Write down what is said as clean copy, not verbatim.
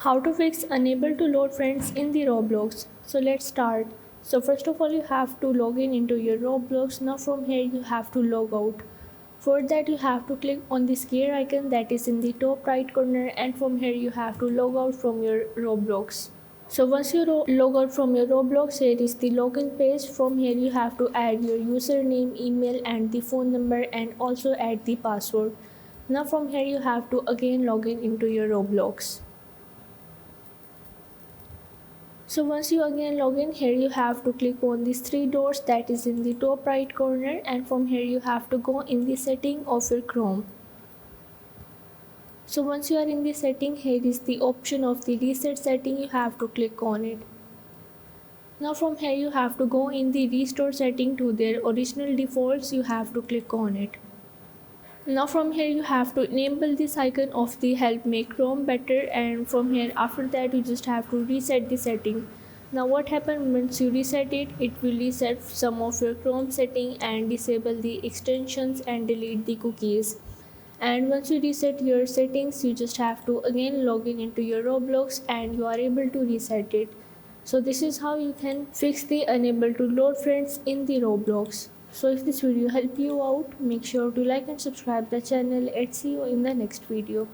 How to fix unable to load friends in the Roblox. So let's start. So first of all you have to log in into your Roblox. Now from here you have to log out. For that you have to click on this gear icon that is in the top right corner, and from here you have to log out from your Roblox. So once you log out from your Roblox, here is the login page. From here you have to add your username, email and the phone number, and also add the password. Now from here you have to again log in into your Roblox. So once you again log in, here you have to click on these three dots that is in the top right corner, and from here you have to go in the setting of your Chrome. So once you are in the setting, here is the option of the reset setting, you have to click on it. Now from here you have to go in the restore setting to their original defaults, you have to click on it. Now from here you have to enable this icon of the help make Chrome better, and from here after that you just have to reset the setting. Now what happens once you reset it, it will reset some of your Chrome setting and disable the extensions and delete the cookies. And once you reset your settings, you just have to again log in into your Roblox and you are able to reset it. So this is how you can fix the unable to load friends in the Roblox. So if this video helped you out, make sure to like and subscribe the channel, and see you in the next video.